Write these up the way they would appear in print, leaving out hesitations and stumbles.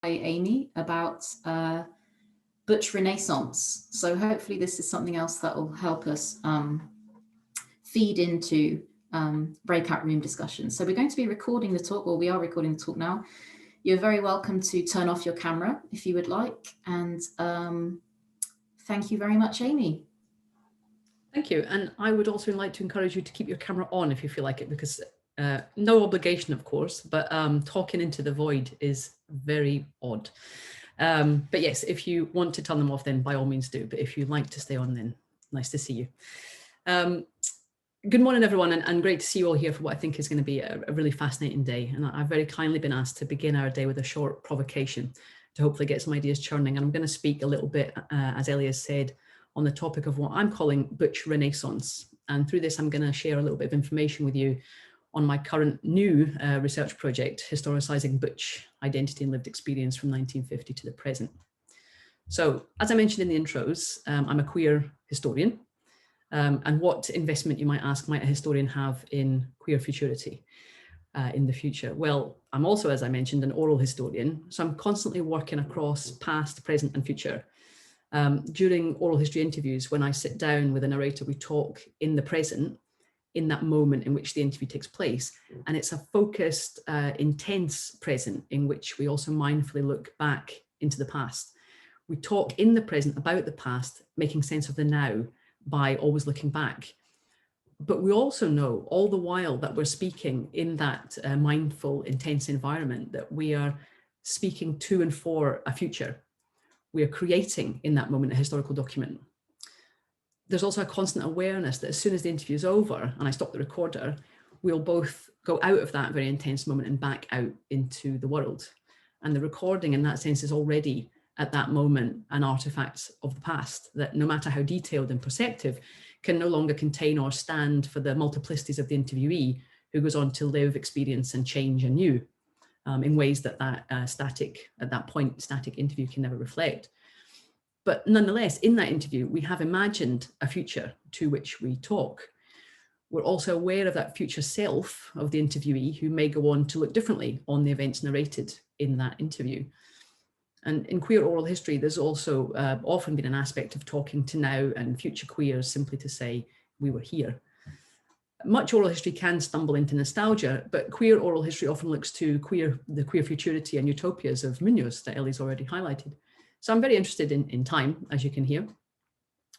Amy about Butch Renaissance. So hopefully this is something else that will help us feed into breakout room discussions. So we're going to be recording the talk, or we are recording the talk now. You're very welcome to turn off your camera if you would like. And thank you very much, Amy. Thank you. And I would also like to encourage you to keep your camera on if you feel like it, because no obligation, of course, but talking into the void is very odd. But yes, if you want to turn them off, then by all means do. But if you like to stay on, then nice to see you. Good morning, everyone, and great to see you all here for what I think is going to be a really fascinating day. And I've very kindly been asked to begin our day with a short provocation to hopefully get some ideas churning. And I'm going to speak a little bit, as Ellie has said, on the topic of what I'm calling Butch Renaissance. And through this, I'm going to share a little bit of information with you on my current new research project, historicising Butch identity and lived experience from 1950 to the present. So, as I mentioned in the intros, I'm a queer historian. And what investment, you might ask, might a historian have in queer futurity in the future? Well, I'm also, as I mentioned, an oral historian. So I'm constantly working across past, present and future. During oral history interviews, when I sit down with a narrator, we talk in the present, in that moment in which the interview takes place. And it's a focused, intense present in which we also mindfully look back into the past. We talk in the present about the past, making sense of the now by always looking back. But we also know all the while that we're speaking in that mindful, intense environment that we are speaking to and for a future. We are creating in that moment a historical document. There's also a constant awareness that as soon as the interview is over and I stop the recorder, we'll both go out of that very intense moment and back out into the world. And the recording in that sense is already at that moment an artifact of the past that, no matter how detailed and perceptive, can no longer contain or stand for the multiplicities of the interviewee who goes on to live, experience and change anew in ways that static interview can never reflect. But nonetheless, in that interview, we have imagined a future to which we talk. We're also aware of that future self of the interviewee who may go on to look differently on the events narrated in that interview. And in queer oral history, there's also often been an aspect of talking to now and future queers simply to say, we were here. Much oral history can stumble into nostalgia, but queer oral history often looks to the queer futurity and utopias of Munoz that Ellie's already highlighted. So I'm very interested in time, as you can hear.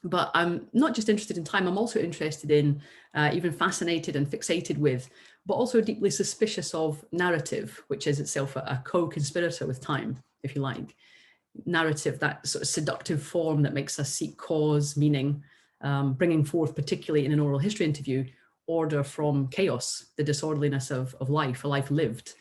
But I'm not just interested in time, I'm also interested in, even fascinated and fixated with, but also deeply suspicious of narrative, which is itself a co-conspirator with time, if you like. Narrative, that sort of seductive form that makes us seek cause, meaning, bringing forth, particularly in an oral history interview, order from chaos, the disorderliness of life, a life lived.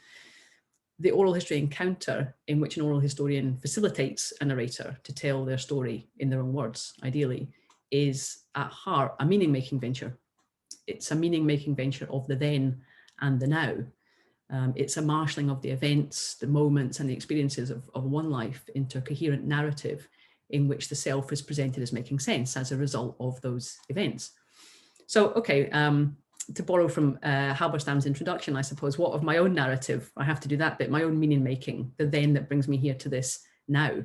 The oral history encounter in which an oral historian facilitates a narrator to tell their story in their own words, ideally, is at heart a meaning-making venture. It's a meaning-making venture of the then and the now. It's a marshalling of the events, the moments and the experiences of one life into a coherent narrative in which the self is presented as making sense as a result of those events. So, okay, to borrow from Halberstam's introduction, I suppose, what of my own narrative? I have to do that bit, my own meaning making, the then that brings me here to this now.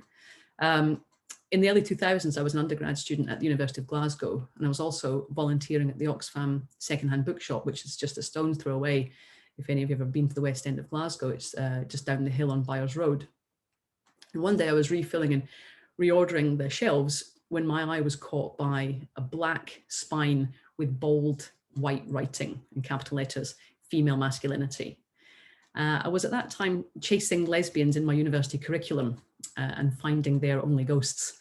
In the early 2000s, I was an undergrad student at the University of Glasgow, and I was also volunteering at the Oxfam secondhand bookshop, which is just a stone's throw away. If any of you have ever been to the West End of Glasgow, it's just down the hill on Byres Road. And one day I was refilling and reordering the shelves when my eye was caught by a black spine with bold white writing in capital letters, female masculinity. I was at that time chasing lesbians in my university curriculum and finding their only ghosts.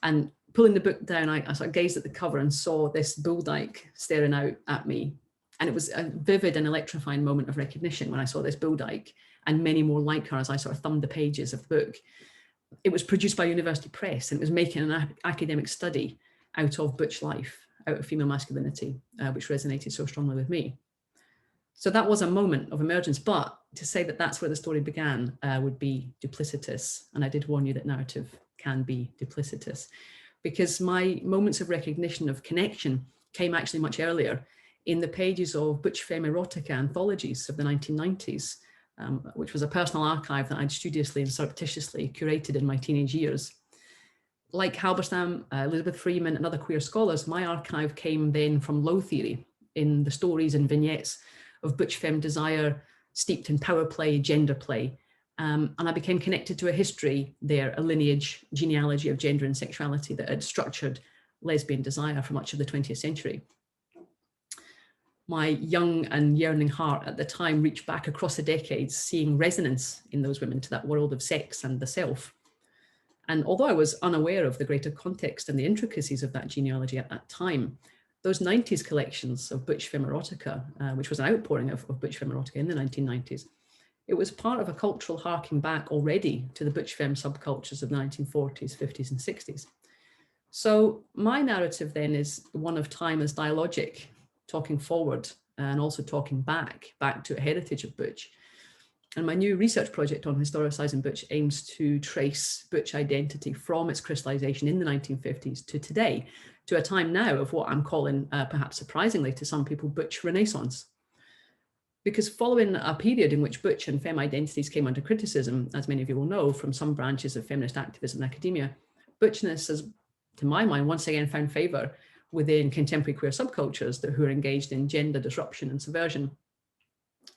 And pulling the book down, I sort of gazed at the cover and saw this bull dyke staring out at me. And it was a vivid and electrifying moment of recognition when I saw this bull dyke and many more like her as I sort of thumbed the pages of the book. It was produced by University Press, and it was making an academic study out of butch life, out of female masculinity, which resonated so strongly with me. So that was a moment of emergence, but to say that that's where the story began would be duplicitous. And I did warn you that narrative can be duplicitous, because my moments of recognition, of connection, came actually much earlier in the pages of butch femme erotica anthologies of the 1990s, which was a personal archive that I'd studiously and surreptitiously curated in my teenage years. Like Halberstam, Elizabeth Freeman, and other queer scholars, my archive came then from Low theory, in the stories and vignettes of butch femme desire steeped in power play, gender play. And I became connected to a history there, a lineage, genealogy of gender and sexuality that had structured lesbian desire for much of the 20th century. My young and yearning heart at the time reached back across the decades, seeing resonance in those women to that world of sex and the self. And although I was unaware of the greater context and the intricacies of that genealogy at that time, those 90s collections of butch femme erotica, which was an outpouring of butch femme erotica in the 1990s, it was part of a cultural harking back already to the butch femme subcultures of the 1940s, 50s, and 60s. So my narrative then is one of time as dialogic, talking forward and also talking back to a heritage of butch. And my new research project on historicising butch aims to trace butch identity from its crystallisation in the 1950s to today, to a time now of what I'm calling, perhaps surprisingly to some people, Butch Renaissance. Because following a period in which butch and femme identities came under criticism, as many of you will know, from some branches of feminist activism and academia, butchness has, to my mind, once again found favour within contemporary queer subcultures who are engaged in gender disruption and subversion.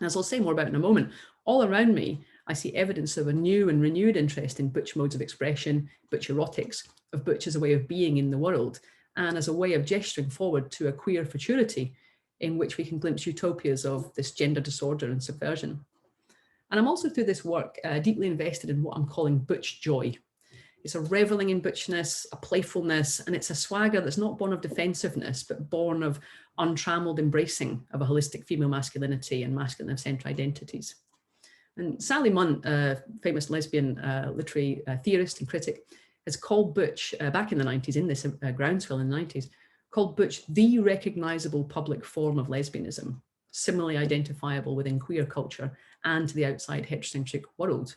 As I'll say more about in a moment, all around me, I see evidence of a new and renewed interest in butch modes of expression, butch erotics, of butch as a way of being in the world, and as a way of gesturing forward to a queer futurity in which we can glimpse utopias of this gender disorder and subversion. And I'm also, through this work, deeply invested in what I'm calling butch joy. It's a reveling in butchness, a playfulness, and it's a swagger that's not born of defensiveness, but born of untrammeled embracing of a holistic female masculinity and masculine of-centre identities. And Sally Munn, a famous lesbian literary theorist and critic, has called butch, back in the 90s, in this groundswell in the 90s, called butch the recognisable public form of lesbianism, similarly identifiable within queer culture and to the outside heterocentric world.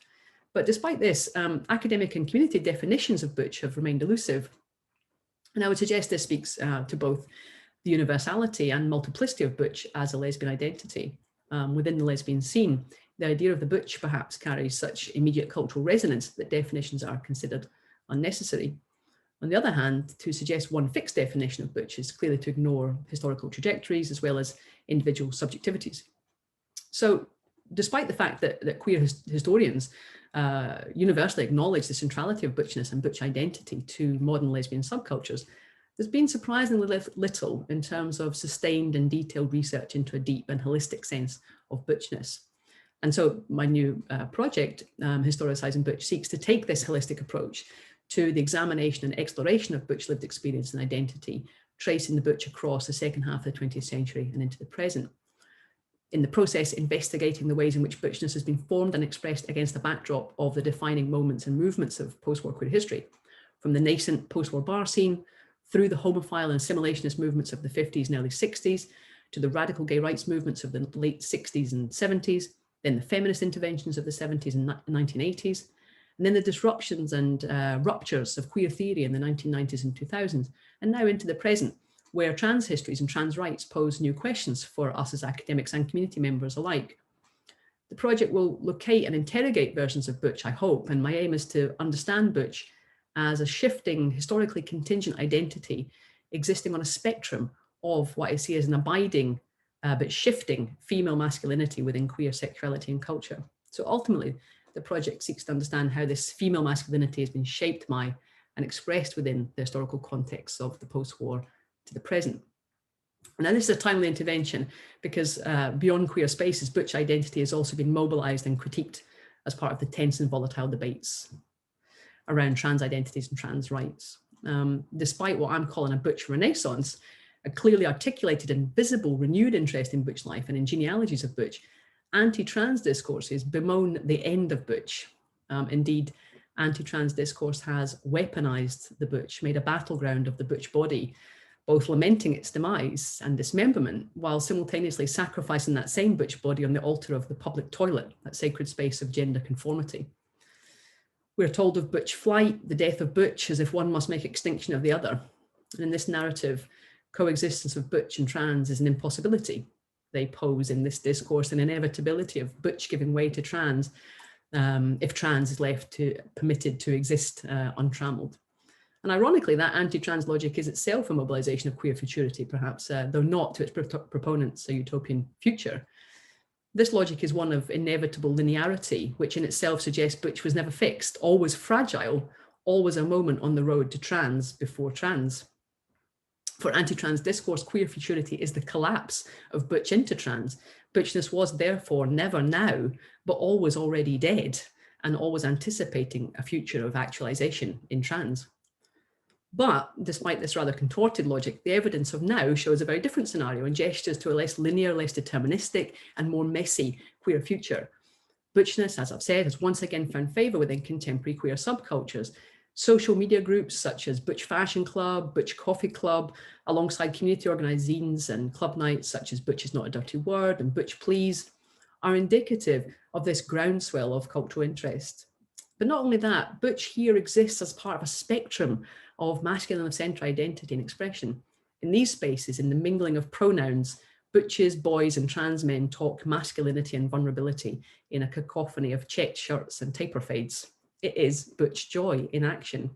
But despite this, academic and community definitions of butch have remained elusive. And I would suggest this speaks to both the universality and multiplicity of butch as a lesbian identity. Within the lesbian scene, the idea of the butch perhaps carries such immediate cultural resonance that definitions are considered unnecessary. On the other hand, to suggest one fixed definition of butch is clearly to ignore historical trajectories as well as individual subjectivities. So despite the fact that queer historians universally acknowledge the centrality of butchness and butch identity to modern lesbian subcultures, there's been surprisingly little in terms of sustained and detailed research into a deep and holistic sense of butchness. And so my new project, Historicising Butch, seeks to take this holistic approach to the examination and exploration of butch lived experience and identity, tracing the butch across the second half of the 20th century and into the present. In the process, investigating the ways in which butchness has been formed and expressed against the backdrop of the defining moments and movements of post-war queer history, from the nascent post-war bar scene, through the homophile and assimilationist movements of the 50s and early 60s, to the radical gay rights movements of the late 60s and 70s, then the feminist interventions of the 70s and 1980s, and then the disruptions and ruptures of queer theory in the 1990s and 2000s, and now into the present, where trans histories and trans rights pose new questions for us as academics and community members alike. The project will locate and interrogate versions of butch, I hope, and my aim is to understand butch as a shifting, historically contingent identity existing on a spectrum of what I see as an abiding but shifting female masculinity within queer sexuality and culture. So ultimately, the project seeks to understand how this female masculinity has been shaped by and expressed within the historical context of the post-war to the present. Now, this is a timely intervention because beyond queer spaces, butch identity has also been mobilised and critiqued as part of the tense and volatile debates around trans identities and trans rights. Despite what I'm calling a butch renaissance, a clearly articulated and visible renewed interest in butch life and in genealogies of butch, anti-trans discourses bemoan the end of butch. Indeed, anti-trans discourse has weaponized the butch, made a battleground of the butch body, both lamenting its demise and dismemberment, while simultaneously sacrificing that same butch body on the altar of the public toilet, that sacred space of gender conformity. We're told of butch flight, the death of butch, as if one must make extinction of the other. And in this narrative, coexistence of butch and trans is an impossibility. they pose in this discourse, and inevitability of butch giving way to trans, if trans is left permitted to exist untrammeled. And ironically, that anti-trans logic is itself a mobilization of queer futurity, perhaps, though not to its proponents a utopian future. This logic is one of inevitable linearity, which in itself suggests butch was never fixed, always fragile, always a moment on the road to trans before trans. For anti-trans discourse, queer futurity is the collapse of butch into trans. Butchness was therefore never now, but always already dead, and always anticipating a future of actualization in trans. But despite this rather contorted logic, the evidence of now shows a very different scenario and gestures to a less linear, less deterministic, and more messy queer future. Butchness, as I've said, has once again found favour within contemporary queer subcultures. Social media groups such as Butch Fashion Club, Butch Coffee Club, alongside community organised zines and club nights such as Butch is Not a Dirty Word and Butch Please, are indicative of this groundswell of cultural interest. But not only that, butch here exists as part of a spectrum of masculine of centre identity and expression. In these spaces, in the mingling of pronouns, butches, boys and trans men talk masculinity and vulnerability in a cacophony of checked shirts and taper fades. It is butch joy in action.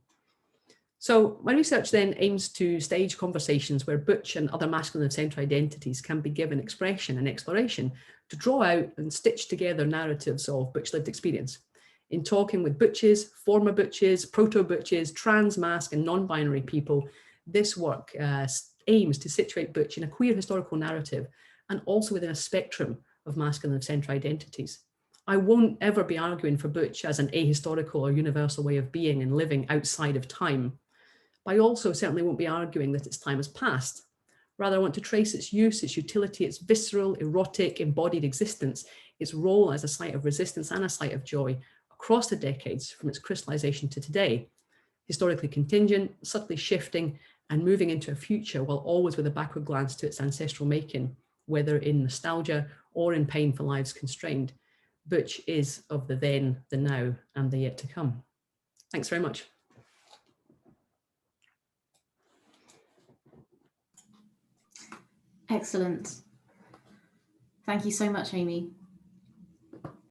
So my research then aims to stage conversations where butch and other masculine of centre identities can be given expression and exploration to draw out and stitch together narratives of butch lived experience. In talking with butches, former butches, proto-butches, trans, masc and non-binary people, this work aims to situate butch in a queer historical narrative and also within a spectrum of masculine of centre identities. I won't ever be arguing for butch as an ahistorical or universal way of being and living outside of time. But I also certainly won't be arguing that its time has passed. Rather, I want to trace its use, its utility, its visceral, erotic, embodied existence, its role as a site of resistance and a site of joy across the decades from its crystallization to today, historically contingent, subtly shifting and moving into a future while always with a backward glance to its ancestral making, whether in nostalgia or in pain for lives constrained. Butch is of the then, the now, and the yet to come. Thanks very much. Excellent. Thank you so much, Amy.